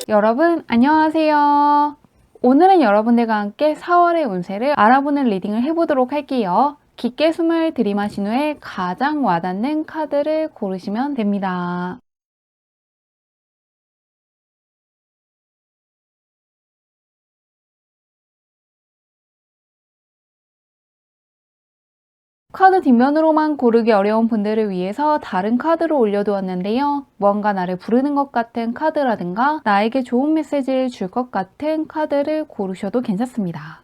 여러분 안녕하세요. 오늘은 여러분들과 함께 4월의 운세를 알아보는 리딩을 해보도록 할게요. 깊게 숨을 들이마신 후에 가장 와닿는 카드를 고르시면 됩니다. 카드 뒷면으로만 고르기 어려운 분들을 위해서 다른 카드로 올려두었는데요. 무언가 나를 부르는 것 같은 카드라든가 나에게 좋은 메시지를 줄 것 같은 카드를 고르셔도 괜찮습니다.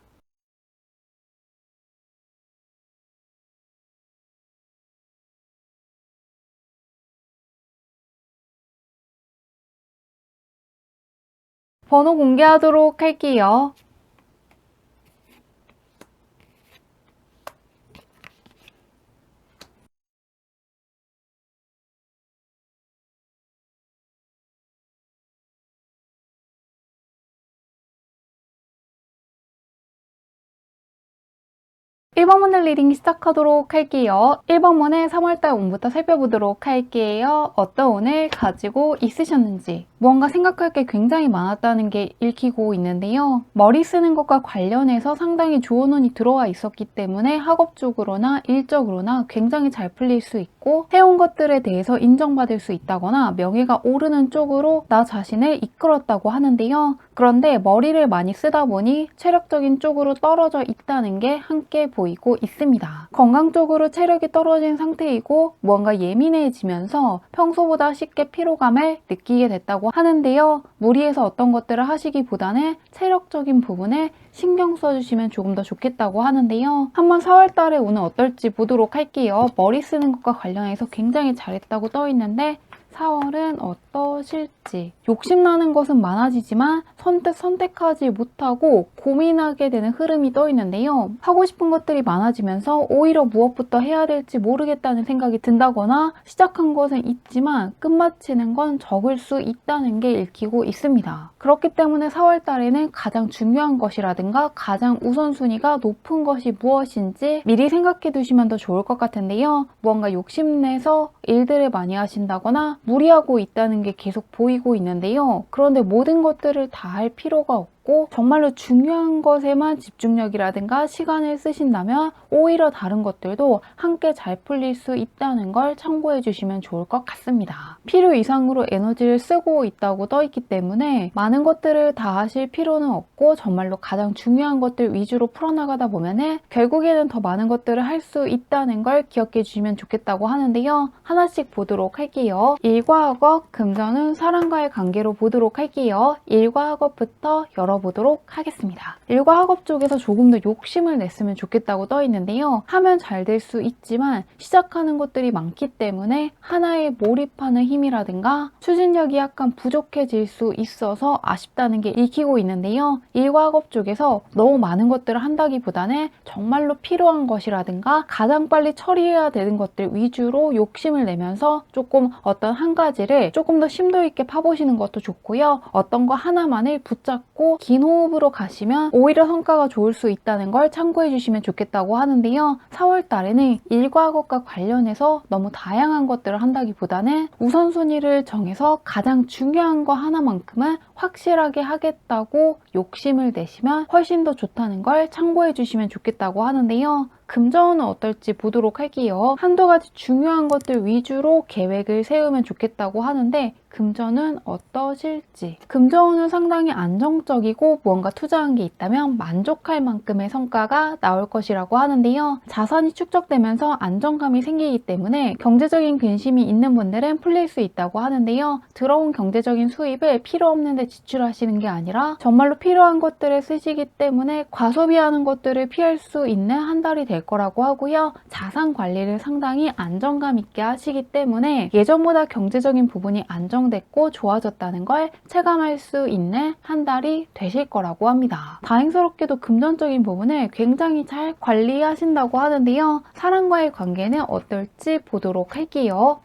번호 공개하도록 할게요. 1번 문의 리딩 시작하도록 할게요. 1번 문의 3월달 운부터 살펴보도록 할게요. 어떤 운을 가지고 있으셨는지. 무언가 생각할 게 굉장히 많았다는 게 읽히고 있는데요. 머리 쓰는 것과 관련해서 상당히 좋은 운이 들어와 있었기 때문에 학업적으로나 일적으로나 굉장히 잘 풀릴 수 있고 해온 것들에 대해서 인정받을 수 있다거나 명예가 오르는 쪽으로 나 자신을 이끌었다고 하는데요. 그런데 머리를 많이 쓰다 보니 체력적인 쪽으로 떨어져 있다는 게 함께 보이고 있습니다. 건강적으로 체력이 떨어진 상태이고 무언가 예민해지면서 평소보다 쉽게 피로감을 느끼게 됐다고 하는데요. 무리해서 어떤 것들을 하시기보다는 체력적인 부분에 신경 써주시면 조금 더 좋겠다고 하는데요. 한번 4월달에 오늘 어떨지 보도록 할게요. 머리 쓰는 것과 관련해서 굉장히 잘했다고 떠 있는데 4월은 어떠실지. 욕심나는 것은 많아지지만 선뜻 선택하지 못하고 고민하게 되는 흐름이 떠 있는데요. 하고 싶은 것들이 많아지면서 오히려 무엇부터 해야 될지 모르겠다는 생각이 든다거나 시작한 것은 있지만 끝마치는 건 적을 수 있다는 게 읽히고 있습니다. 그렇기 때문에 4월 달에는 가장 중요한 것이라든가 가장 우선순위가 높은 것이 무엇인지 미리 생각해 두시면 더 좋을 것 같은데요. 무언가 욕심내서 일들을 많이 하신다거나 무리하고 있다는 게 계속 보이고 있는데요. 그런데 모든 것들을 다 할 필요가 없고 정말로 중요한 것에만 집중력이라든가 시간을 쓰신다면 오히려 다른 것들도 함께 잘 풀릴 수 있다는 걸 참고해 주시면 좋을 것 같습니다. 필요 이상으로 에너지를 쓰고 있다고 떠 있기 때문에 많은 것들을 다 하실 필요는 없고 정말로 가장 중요한 것들 위주로 풀어나가다 보면은 결국에는 더 많은 것들을 할 수 있다는 걸 기억해 주시면 좋겠다고 하는데요. 하나씩 보도록 할게요. 일과 학업, 금전은 사람과의 관계로 보도록 할게요. 일과 학업부터 열어보도록 하겠습니다. 일과 학업 쪽에서 조금 더 욕심을 냈으면 좋겠다고 떠 있는데요. 하면 잘 될 수 있지만 시작하는 것들이 많기 때문에 하나에 몰입하는 힘이라든가 추진력이 약간 부족해질 수 있어서 아쉽다는 게 읽히고 있는데요. 일과 학업 쪽에서 너무 많은 것들을 한다기보다는 정말로 필요한 것이라든가 가장 빨리 처리해야 되는 것들 위주로 욕심을 내면서 조금 어떤 한 가지를 조금 더 심도 있게 파보시는 것도 좋고요. 어떤 거 하나만을 붙잡고 긴 호흡으로 가시면 오히려 성과가 좋을 수 있다는 걸 참고해 주시면 좋겠다고 하는데요. 4월 달에는 일과 학업과 관련해서 너무 다양한 것들을 한다기보다는 우선순위를 정해서 가장 중요한 거 하나만큼은 확실하게 하겠다고 욕심을 내시면 훨씬 더 좋다는 걸 참고해 주시면 좋겠다고 하는데요. 금전은 어떨지 보도록 할게요. 한두 가지 중요한 것들 위주로 계획을 세우면 좋겠다고 하는데 금전은 어떠실지. 금전은 상당히 안정적이고 무언가 투자한 게 있다면 만족할 만큼의 성과가 나올 것이라고 하는데요. 자산이 축적되면서 안정감이 생기기 때문에 경제적인 근심이 있는 분들은 풀릴 수 있다고 하는데요. 들어온 경제적인 수입을 필요 없는 데 지출하시는 게 아니라 정말로 필요한 것들을 쓰시기 때문에 과소비하는 것들을 피할 수 있는 한 달이 될 거라고 하고요. 자산 관리를 상당히 안정감 있게 하시기 때문에 예전보다 경제적인 부분이 안정됐고 좋아졌다는 걸 체감할 수 있는 한 달이 되실 거라고 합니다. 다행스럽게도 금전적인 부분을 굉장히 잘 관리하신다고 하는데요. 사람과의 관계는 어떨지 보도록 할게요.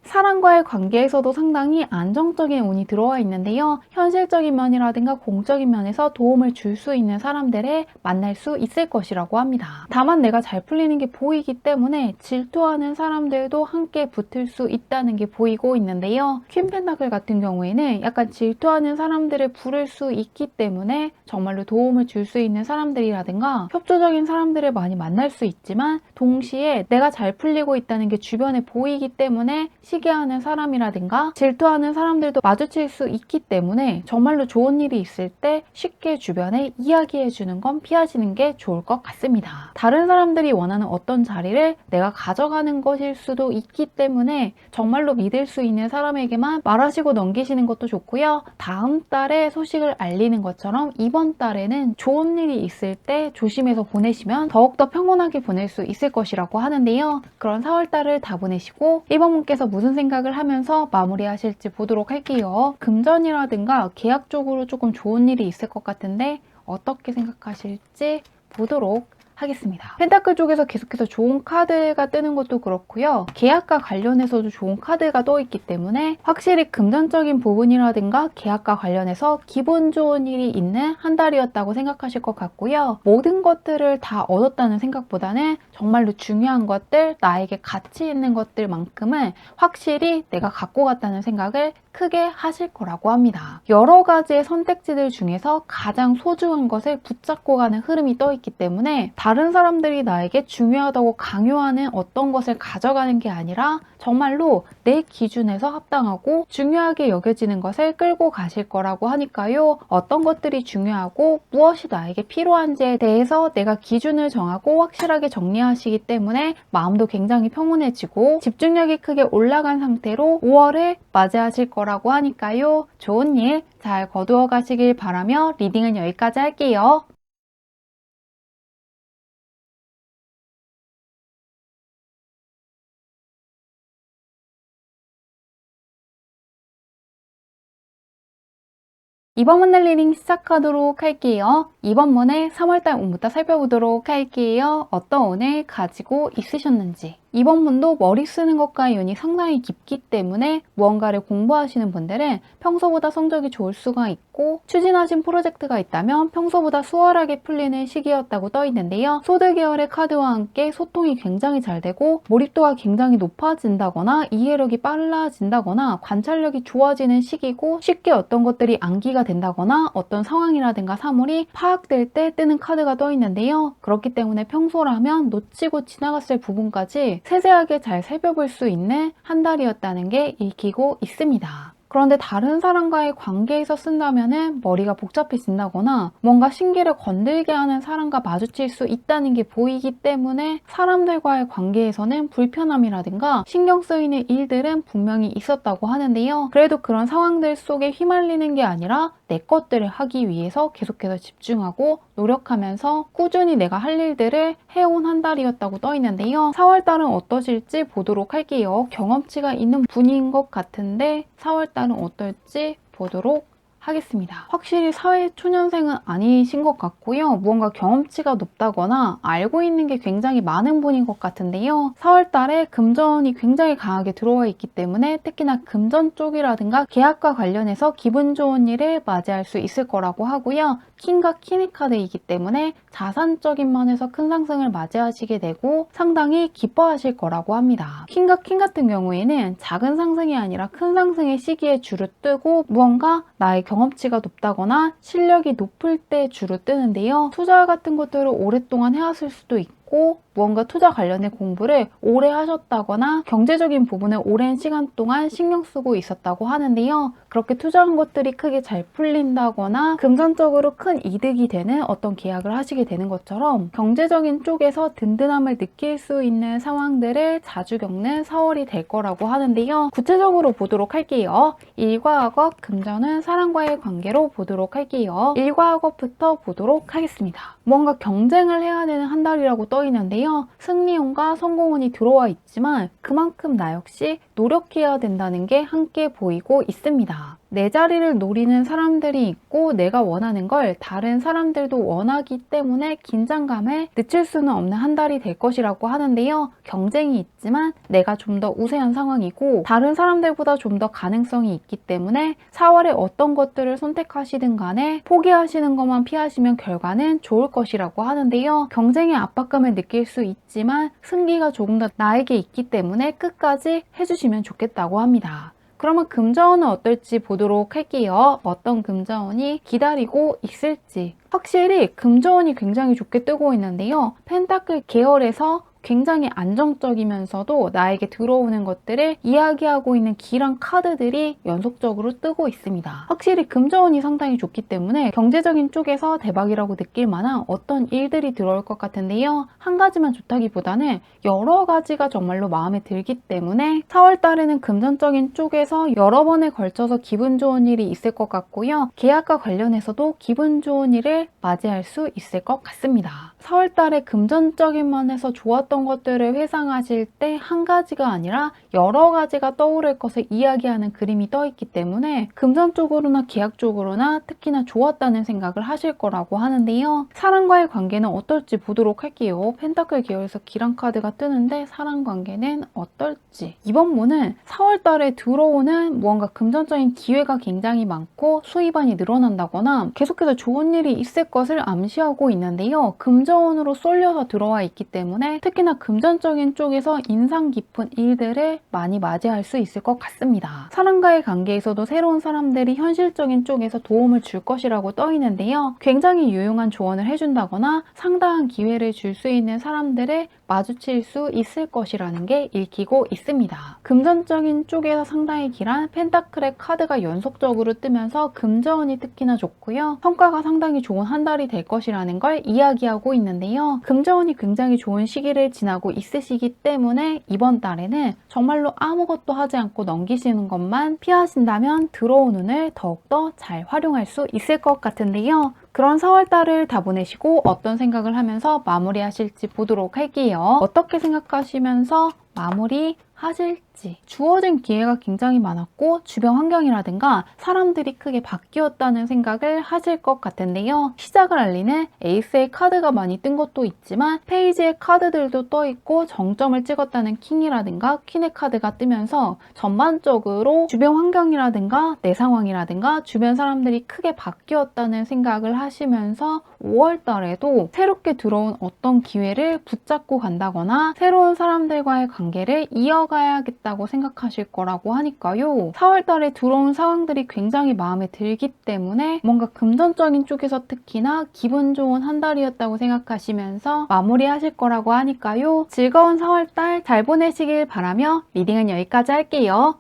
사람과의 관계에서도 상당히 안정적인 운이 들어와 있는데요. 현실적인 면이라든가 공적인 면에서 도움을 줄 수 있는 사람들을 만날 수 있을 것이라고 합니다. 다만 내가 잘 풀리는 게 보이기 때문에 질투하는 사람들도 함께 붙을 수 있다는 게 보이고 있는데요. 퀸 펜타클 같은 경우에는 약간 질투하는 사람들을 부를 수 있기 때문에 정말로 도움을 줄 수 있는 사람들이라든가 협조적인 사람들을 많이 만날 수 있지만 동시에 내가 잘 풀리고 있다는 게 주변에 보이기 때문에 시기하는 사람이라든가 질투하는 사람들도 마주칠 수 있기 때문에 정말로 좋은 일이 있을 때 쉽게 주변에 이야기해주는 건 피하시는 게 좋을 것 같습니다. 다른 사람들이 원하는 어떤 자리를 내가 가져가는 것일 수도 있기 때문에 정말로 믿을 수 있는 사람에게만 말하시고 넘기시는 것도 좋고요. 다음 달에 소식을 알리는 것처럼 이번 달에는 좋은 일이 있을 때 조심해서 보내시면 더욱더 평온하게 보낼 수 있을 것이라고 하는데요. 그런 4월달을 다 보내시고 1번 분께서 무슨 생각을 하면서 마무리하실지 보도록 할게요. 금전이라든가 계약 쪽으로 조금 좋은 일이 있을 것 같은데 어떻게 생각하실지 보도록 하겠습니다. 펜타클 쪽에서 계속해서 좋은 카드가 뜨는 것도 그렇고요. 계약과 관련해서도 좋은 카드가 떠 있기 때문에 확실히 금전적인 부분이라든가 계약과 관련해서 기분 좋은 일이 있는 한 달이었다고 생각하실 것 같고요. 모든 것들을 다 얻었다는 생각보다는 정말로 중요한 것들, 나에게 가치 있는 것들만큼은 확실히 내가 갖고 갔다는 생각을 크게 하실 거라고 합니다. 여러 가지의 선택지들 중에서 가장 소중한 것을 붙잡고 가는 흐름이 떠 있기 때문에 다른 사람들이 나에게 중요하다고 강요하는 어떤 것을 가져가는 게 아니라 정말로 내 기준에서 합당하고 중요하게 여겨지는 것을 끌고 가실 거라고 하니까요. 어떤 것들이 중요하고 무엇이 나에게 필요한지에 대해서 내가 기준을 정하고 확실하게 정리하시기 때문에 마음도 굉장히 평온해지고 집중력이 크게 올라간 상태로 5월을 맞이하실 거라고 하니까요. 좋은 일 잘 거두어 가시길 바라며 리딩은 여기까지 할게요. 이번 문의 리딩 시작하도록 할게요. 이번 문의 3월달 운부터 살펴보도록 할게요. 어떤 운을 가지고 있으셨는지. 이번 문도 머리 쓰는 것과 연이 상당히 깊기 때문에 무언가를 공부하시는 분들은 평소보다 성적이 좋을 수가 있고 추진하신 프로젝트가 있다면 평소보다 수월하게 풀리는 시기였다고 떠 있는데요. 소드 계열의 카드와 함께 소통이 굉장히 잘 되고 몰입도가 굉장히 높아진다거나 이해력이 빨라진다거나 관찰력이 좋아지는 시기고 쉽게 어떤 것들이 암기가 된다거나 어떤 상황이라든가 사물이 파악될 때 뜨는 카드가 떠 있는데요. 그렇기 때문에 평소라면 놓치고 지나갔을 부분까지 세세하게 잘 살펴볼 수 있는 한 달이었다는 게 읽히고 있습니다. 그런데 다른 사람과의 관계에서 쓴다면 머리가 복잡해진다거나 뭔가 신기를 건들게 하는 사람과 마주칠 수 있다는 게 보이기 때문에 사람들과의 관계에서는 불편함이라든가 신경 쓰이는 일들은 분명히 있었다고 하는데요. 그래도 그런 상황들 속에 휘말리는 게 아니라 내 것들을 하기 위해서 계속해서 집중하고 노력하면서 꾸준히 내가 할 일들을 해온 한 달이었다고 떠 있는데요. 4월달은 어떠실지 보도록 할게요. 경험치가 있는 분인 것 같은데 4월달은 어떨지 보도록 하겠습니다. 확실히 사회초년생은 아니신 것 같고요. 무언가 경험치가 높다거나 알고 있는 게 굉장히 많은 분인 것 같은데요. 4월달에 금전이 굉장히 강하게 들어와 있기 때문에 특히나 금전 쪽이라든가 계약과 관련해서 기분 좋은 일을 맞이할 수 있을 거라고 하고요. 킹과 키니 카드이기 때문에 자산적인 면에서 큰 상승을 맞이하시게 되고 상당히 기뻐하실 거라고 합니다. 킹과 퀸 같은 경우에는 작은 상승이 아니라 큰 상승의 시기에 주로 뜨고 무언가 나의 경험치가 높다거나 실력이 높을 때 주로 뜨는데요. 투자 같은 것들을 오랫동안 해왔을 수도 있고 무언가 투자 관련된 공부를 오래 하셨다거나 경제적인 부분을 오랜 시간 동안 신경 쓰고 있었다고 하는데요. 그렇게 투자한 것들이 크게 잘 풀린다거나 금전적으로 큰 이득이 되는 어떤 계약을 하시게 되는 것처럼 경제적인 쪽에서 든든함을 느낄 수 있는 상황들을 자주 겪는 4월이 될 거라고 하는데요. 구체적으로 보도록 할게요. 일과 학업, 금전은 사람과의 관계로 보도록 할게요. 일과 학업부터 보도록 하겠습니다. 뭔가 경쟁을 해야 되는 한 달이라고 떠 있는데요. 승리운과 성공운이 들어와 있지만 그만큼 나 역시 노력해야 된다는 게 함께 보이고 있습니다. 내 자리를 노리는 사람들이 있고 내가 원하는 걸 다른 사람들도 원하기 때문에 긴장감에 늦출 수는 없는 한 달이 될 것이라고 하는데요. 경쟁이 있지만 내가 좀 더 우세한 상황이고 다른 사람들보다 좀 더 가능성이 있기 때문에 4월에 어떤 것들을 선택하시든 간에 포기하시는 것만 피하시면 결과는 좋을 것이라고 하는데요. 경쟁의 압박감을 느낄 수 있지만 승기가 조금 더 나에게 있기 때문에 끝까지 해주시면 좋겠다고 합니다. 그러면 금자원은 어떨지 보도록 할게요. 어떤 금자원이 기다리고 있을지. 확실히 금자원이 굉장히 좋게 뜨고 있는데요. 펜타클 계열에서 굉장히 안정적이면서도 나에게 들어오는 것들을 이야기하고 있는 길한 카드들이 연속적으로 뜨고 있습니다. 확실히 금자원이 상당히 좋기 때문에 경제적인 쪽에서 대박이라고 느낄 만한 어떤 일들이 들어올 것 같은데요. 한 가지만 좋다기보다는 여러 가지가 정말로 마음에 들기 때문에 4월 달에는 금전적인 쪽에서 여러 번에 걸쳐서 기분 좋은 일이 있을 것 같고요. 계약과 관련해서도 기분 좋은 일을 맞이할 수 있을 것 같습니다. 4월 달에 금전적인 면에서 좋았던 것들을 회상하실 때 한 가지가 아니라 여러 가지가 떠오를 것을 이야기하는 그림이 떠 있기 때문에 금전 쪽으로나 계약 쪽으로나 특히나 좋았다는 생각을 하실 거라고 하는데요. 사랑과의 관계는 어떨지 보도록 할게요. 펜타클 계열에서 기란 카드가 뜨는데 사랑 관계는 어떨지. 이번 문은 4월 달에 들어오는 무언가 금전적인 기회가 굉장히 많고 수입안이 늘어난다거나 계속해서 좋은 일이 있을 것을 암시하고 있는데요. 금전으로 쏠려서 들어와 있기 때문에 특히나 금전적인 쪽에서 인상 깊은 일들을 많이 맞이할 수 있을 것 같습니다. 사람과의 관계에서도 새로운 사람들이 현실적인 쪽에서 도움을 줄 것이라고 떠 있는데요. 굉장히 유용한 조언을 해준다거나 상당한 기회를 줄 수 있는 사람들을 마주칠 수 있을 것이라는 게 읽히고 있습니다. 금전적인 쪽에서 상당히 길한 펜타클의 카드가 연속적으로 뜨면서 금전운이 특히나 좋고요. 성과가 상당히 좋은 한 달이 될 것이라는 걸 이야기하고 있는데요. 금전운이 굉장히 좋은 시기를 지나고 있으시기 때문에 이번 달에는 정말로 아무것도 하지 않고 넘기시는 것만 피하신다면 들어온 운을 더욱더 잘 활용할 수 있을 것 같은데요. 그런 4월달을 다 보내시고 어떤 생각을 하면서 마무리하실지 보도록 할게요. 어떻게 생각하시면서 마무리하실지. 주어진 기회가 굉장히 많았고 주변 환경이라든가 사람들이 크게 바뀌었다는 생각을 하실 것 같은데요. 시작을 알리는 에이스의 카드가 많이 뜬 것도 있지만 페이지의 카드들도 떠 있고 정점을 찍었다는 킹이라든가 퀸의 카드가 뜨면서 전반적으로 주변 환경이라든가 내 상황이라든가 주변 사람들이 크게 바뀌었다는 생각을 하시면서 5월 달에도 새롭게 들어온 어떤 기회를 붙잡고 간다거나 새로운 사람들과의 관계를 이어가야겠다고 생각하실 거라고 하니까요. 4월 달에 들어온 상황들이 굉장히 마음에 들기 때문에 뭔가 금전적인 쪽에서 특히나 기분 좋은 한 달이었다고 생각하시면서 마무리하실 거라고 하니까요. 즐거운 4월 달 잘 보내시길 바라며 리딩은 여기까지 할게요.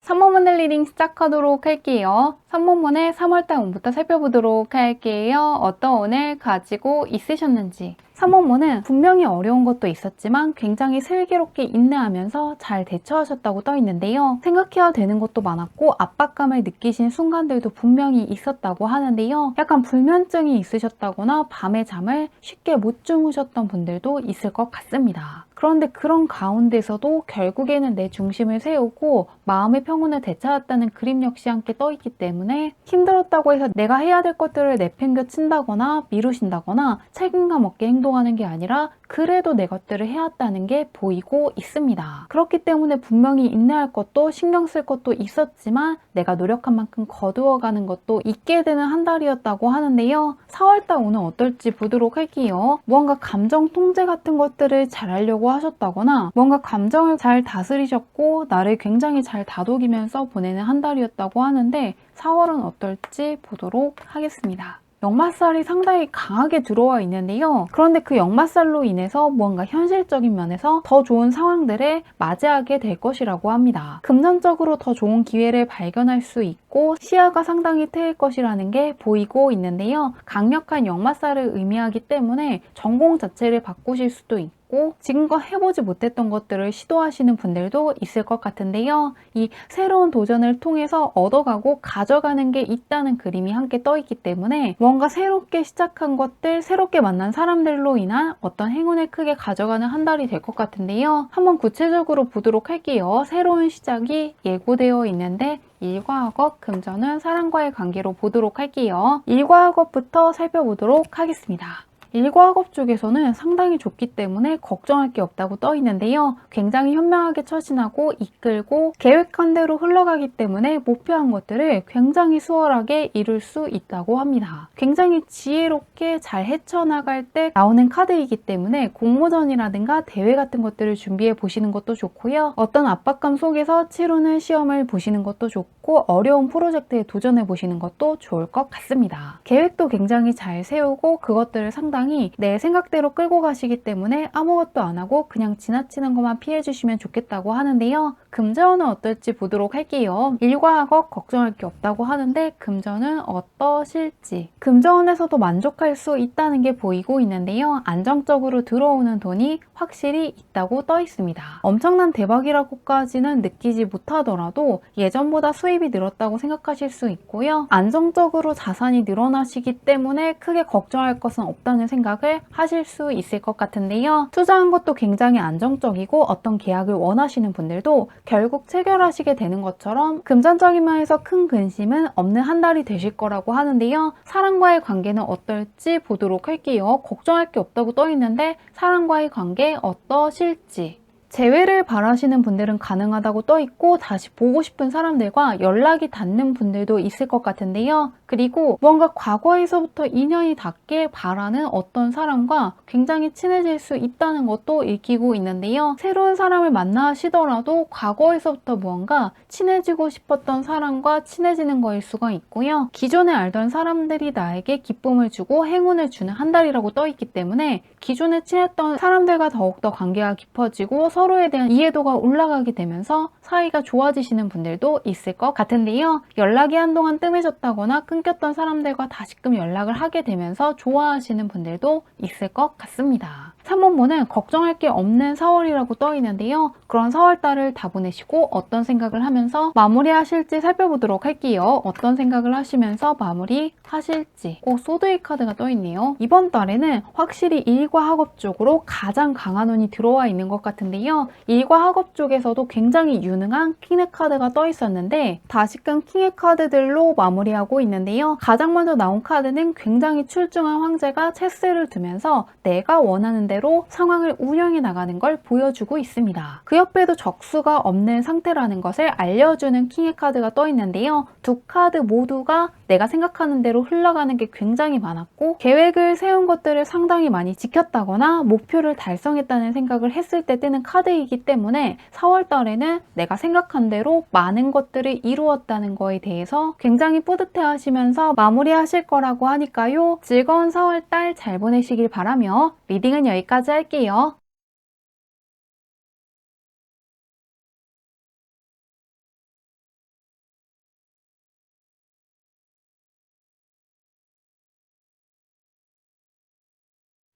삼모문을 리딩 시작하도록 할게요. 삼모문의 3월달 운부터 살펴보도록 할게요. 어떤 운을 가지고 있으셨는지. 삼모문은 분명히 어려운 것도 있었지만 굉장히 슬기롭게 인내하면서 잘 대처하셨다고 떠 있는데요. 생각해야 되는 것도 많았고 압박감을 느끼신 순간들도 분명히 있었다고 하는데요. 약간 불면증이 있으셨다거나 밤에 잠을 쉽게 못 주무셨던 분들도 있을 것 같습니다. 그런데 그런 가운데서도 결국에는 내 중심을 세우고 마음의 평온을 되찾았다는 그림 역시 함께 떠있기 때문에 힘들었다고 해서 내가 해야 될 것들을 내팽겨친다거나 미루신다거나 책임감 없게 행동하는 게 아니라 그래도 내 것들을 해왔다는 게 보이고 있습니다. 그렇기 때문에 분명히 인내할 것도 신경 쓸 것도 있었지만 내가 노력한 만큼 거두어가는 것도 있게 되는 한 달이었다고 하는데요. 4월달 오늘 어떨지 보도록 할게요. 무언가 감정 통제 같은 것들을 잘 하려고 하셨다거나 뭔가 감정을 잘 다스리셨고 나를 굉장히 잘 다독이면서 보내는 한 달이었다고 하는데 4월은 어떨지 보도록 하겠습니다. 역마살이 상당히 강하게 들어와 있는데요. 그런데 그 역마살로 인해서 무언가 현실적인 면에서 더 좋은 상황들을 맞이하게 될 것이라고 합니다. 금전적으로 더 좋은 기회를 발견할 수 있고 시야가 상당히 트일 것이라는 게 보이고 있는데요. 강력한 역마살을 의미하기 때문에 전공 자체를 바꾸실 수도 있고 같고 지금껏 해보지 못했던 것들을 시도하시는 분들도 있을 것 같은데요. 이 새로운 도전을 통해서 얻어가고 가져가는 게 있다는 그림이 함께 떠 있기 때문에 뭔가 새롭게 시작한 것들, 새롭게 만난 사람들로 인한 어떤 행운을 크게 가져가는 한 달이 될 것 같은데요. 한번 구체적으로 보도록 할게요. 새로운 시작이 예고되어 있는데 일과 학업, 금전은 사람과의 관계로 보도록 할게요. 일과 학업부터 살펴보도록 하겠습니다. 일과 학업 쪽에서는 상당히 좋기 때문에 걱정할 게 없다고 떠 있는데요. 굉장히 현명하게 처신하고 이끌고 계획한 대로 흘러가기 때문에 목표한 것들을 굉장히 수월하게 이룰 수 있다고 합니다. 굉장히 지혜롭게 잘 헤쳐나갈 때 나오는 카드이기 때문에 공모전이라든가 대회 같은 것들을 준비해 보시는 것도 좋고요. 어떤 압박감 속에서 치르는 시험을 보시는 것도 좋고 어려운 프로젝트에 도전해 보시는 것도 좋을 것 같습니다. 계획도 굉장히 잘 세우고 그것들을 상당히 내 생각대로 끌고 가시기 때문에 아무것도 안 하고 그냥 지나치는 것만 피해 주시면 좋겠다고 하는데요. 금전은 어떨지 보도록 할게요. 일과 학업 걱정할 게 없다고 하는데 금전은 어떠실지. 금전에서도 만족할 수 있다는 게 보이고 있는데요. 안정적으로 들어오는 돈이 확실히 있다고 떠 있습니다. 엄청난 대박이라고까지는 느끼지 못하더라도 예전보다 수입이 늘었다고 생각하실 수 있고요. 안정적으로 자산이 늘어나시기 때문에 크게 걱정할 것은 없다는 생각을 하실 수 있을 것 같은데요. 투자한 것도 굉장히 안정적이고 어떤 계약을 원하시는 분들도 결국 체결하시게 되는 것처럼 금전적인 면에서 큰 근심은 없는 한 달이 되실 거라고 하는데요. 사람과의 관계는 어떨지 보도록 할게요. 걱정할 게 없다고 떠 있는데 사람과의 관계 어떠실지. 재회를 바라시는 분들은 가능하다고 떠 있고 다시 보고 싶은 사람들과 연락이 닿는 분들도 있을 것 같은데요. 그리고 뭔가 과거에서부터 인연이 닿길 바라는 어떤 사람과 굉장히 친해질 수 있다는 것도 읽히고 있는데요. 새로운 사람을 만나시더라도 과거에서부터 무언가 친해지고 싶었던 사람과 친해지는 거일 수가 있고요. 기존에 알던 사람들이 나에게 기쁨을 주고 행운을 주는 한 달이라고 떠 있기 때문에 기존에 친했던 사람들과 더욱더 관계가 깊어지고 서로에 대한 이해도가 올라가게 되면서 사이가 좋아지시는 분들도 있을 것 같은데요. 연락이 한동안 뜸해졌다거나 끊겼던 사람들과 다시금 연락을 하게 되면서 좋아하시는 분들도 있을 것 같습니다. 3번분은 걱정할 게 없는 4월이라고 떠 있는데요. 그런 4월달을 다 보내시고 어떤 생각을 하면서 마무리하실지 살펴보도록 할게요. 어떤 생각을 하시면서 마무리하실지. 소드의 카드가 떠 있네요. 이번 달에는 확실히 일과 학업 쪽으로 가장 강한 운이 들어와 있는 것 같은데요. 일과 학업 쪽에서도 굉장히 유능한 킹의 카드가 떠 있었는데 다시금 킹의 카드들로 마무리하고 있는데요. 가장 먼저 나온 카드는 굉장히 출중한 황제가 체스를 두면서 내가 원하는 대로 상황을 운영해 나가는 걸 보여주고 있습니다. 그 옆에도 적수가 없는 상태라는 것을 알려주는 킹의 카드가 떠 있는데요. 두 카드 모두가 내가 생각하는 대로 흘러가는 게 굉장히 많았고 계획을 세운 것들을 상당히 많이 지켰다거나 목표를 달성했다는 생각을 했을 때 뜨는 카드이기 때문에 4월 달에는 내가 생각한 대로 많은 것들을 이루었다는 거에 대해서 굉장히 뿌듯해 하시면서 마무리하실 거라고 하니까요. 즐거운 4월 달 잘 보내시길 바라며 리딩은 여기까지 할게요.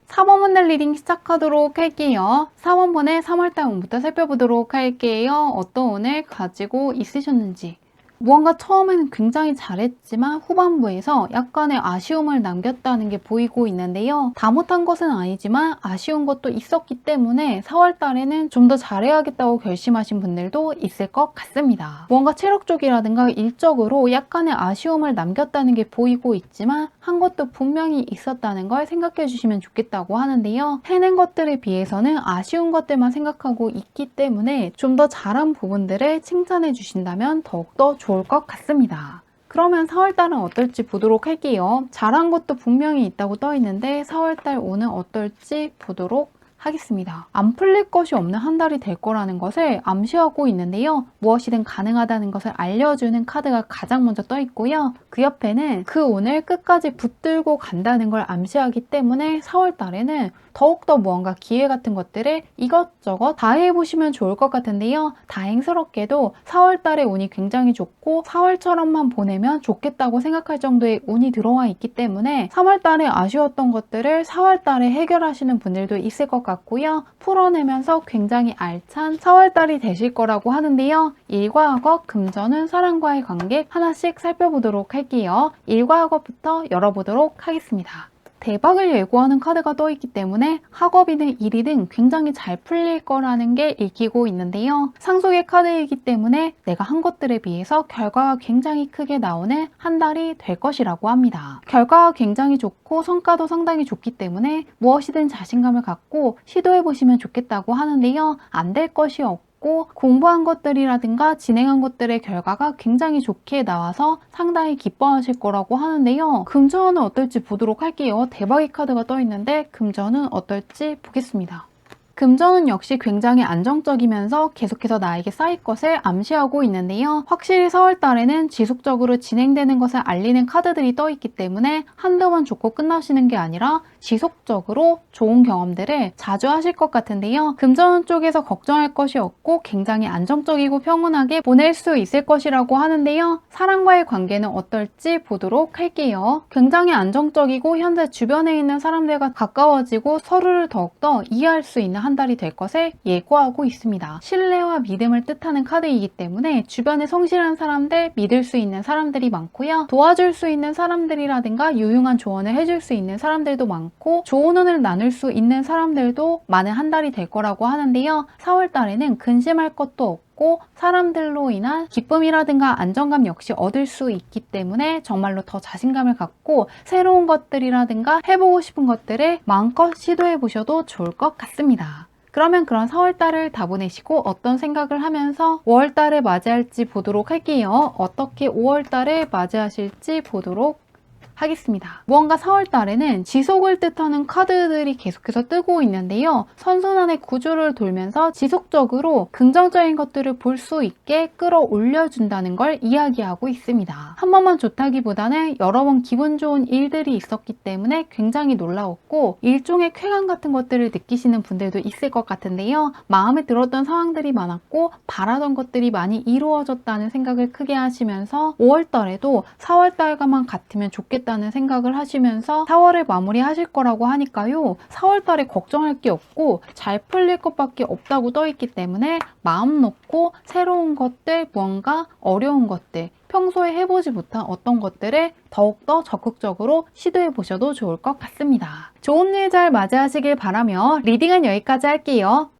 4번분들 리딩 시작하도록 할게요. 4번분의 3월달 운부터 살펴보도록 할게요. 어떤 운을 가지고 있으셨는지. 무언가 처음에는 굉장히 잘했지만 후반부에서 약간의 아쉬움을 남겼다는 게 보이고 있는데요. 다 못한 것은 아니지만 아쉬운 것도 있었기 때문에 4월 달에는 좀 더 잘해야겠다고 결심하신 분들도 있을 것 같습니다. 무언가 체력 쪽이라든가 일적으로 약간의 아쉬움을 남겼다는 게 보이고 있지만 한 것도 분명히 있었다는 걸 생각해 주시면 좋겠다고 하는데요. 해낸 것들에 비해서는 아쉬운 것들만 생각하고 있기 때문에 좀 더 잘한 부분들을 칭찬해 주신다면 더욱더 좋을 것 같습니다. 그러면 4월달은 어떨지 보도록 할게요. 잘한 것도 분명히 있다고 떠 있는데 4월달 운은 어떨지 보도록 하겠습니다. 안 풀릴 것이 없는 한 달이 될 거라는 것을 암시하고 있는데요. 무엇이든 가능하다는 것을 알려주는 카드가 가장 먼저 떠 있고요. 그 옆에는 그 운을 끝까지 붙들고 간다는 걸 암시하기 때문에 4월 달에는 더욱더 무언가 기회 같은 것들을 이것저것 다 해보시면 좋을 것 같은데요. 다행스럽게도 4월 달에 운이 굉장히 좋고 4월처럼만 보내면 좋겠다고 생각할 정도의 운이 들어와 있기 때문에 3월 달에 아쉬웠던 것들을 4월 달에 해결하시는 분들도 있을 것 같고 같고요. 풀어내면서 굉장히 알찬 4월달이 되실 거라고 하는데요. 일과 학업, 금전운, 사랑과의 관계 하나씩 살펴보도록 할게요. 일과 학업부터 열어보도록 하겠습니다. 대박을 예고하는 카드가 떠있기 때문에 학업이든 일이든 굉장히 잘 풀릴 거라는 게 읽히고 있는데요. 상속의 카드이기 때문에 내가 한 것들에 비해서 결과가 굉장히 크게 나오는 한 달이 될 것이라고 합니다. 결과가 굉장히 좋고 성과도 상당히 좋기 때문에 무엇이든 자신감을 갖고 시도해보시면 좋겠다고 하는데요. 안 될 것이 없고 공부한 것들이라든가 진행한 것들의 결과가 굉장히 좋게 나와서 상당히 기뻐하실 거라고 하는데요. 금전은 어떨지 보도록 할게요. 대박의 카드가 떠 있는데 금전은 어떨지 보겠습니다. 금전은 역시 굉장히 안정적이면서 계속해서 나에게 쌓일 것을 암시하고 있는데요. 확실히 4월 달에는 지속적으로 진행되는 것을 알리는 카드들이 떠 있기 때문에 한두 번 좋고 끝나시는 게 아니라 지속적으로 좋은 경험들을 자주 하실 것 같은데요. 금전 쪽에서 걱정할 것이 없고 굉장히 안정적이고 평온하게 보낼 수 있을 것이라고 하는데요. 사랑과의 관계는 어떨지 보도록 할게요. 굉장히 안정적이고 현재 주변에 있는 사람들과 가까워지고 서로를 더욱더 이해할 수 있는 한 달이 될 것을 예고하고 있습니다. 신뢰와 믿음을 뜻하는 카드이기 때문에 주변에 성실한 사람들, 믿을 수 있는 사람들이 많고요. 도와줄 수 있는 사람들이라든가 유용한 조언을 해줄 수 있는 사람들도 많고 좋은 운을 나눌 수 있는 사람들도 많은 한 달이 될 거라고 하는데요. 4월 달에는 근심할 것도 없고 사람들로 인한 기쁨이라든가 안정감 역시 얻을 수 있기 때문에 정말로 더 자신감을 갖고 새로운 것들이라든가 해보고 싶은 것들을 마음껏 시도해 보셔도 좋을 것 같습니다. 그러면 그런 4월달을 다 보내시고 어떤 생각을 하면서 5월달을 맞이할지 보도록 할게요. 어떻게 5월달을 맞이하실지 보도록 하겠습니다. 무언가 4월 달에는 지속을 뜻하는 카드들이 계속해서 뜨고 있는데요. 선순환의 구조를 돌면서 지속적으로 긍정적인 것들을 볼 수 있게 끌어올려준다는 걸 이야기하고 있습니다. 한 번만 좋다기보다는 여러 번 기분 좋은 일들이 있었기 때문에 굉장히 놀라웠고 일종의 쾌감 같은 것들을 느끼시는 분들도 있을 것 같은데요. 마음에 들었던 상황들이 많았고 바라던 것들이 많이 이루어졌다는 생각을 크게 하시면서 5월 달에도 4월 달과만 같으면 좋겠다 다는 생각을 하시면서 4월을 마무리하실 거라고 하니까요. 4월 달에 걱정할 게 없고 잘 풀릴 것밖에 없다고 떠 있기 때문에 마음 놓고 새로운 것들, 무언가 어려운 것들, 평소에 해보지 못한 어떤 것들을 더욱더 적극적으로 시도해 보셔도 좋을 것 같습니다. 좋은 일 잘 맞이하시길 바라며 리딩은 여기까지 할게요.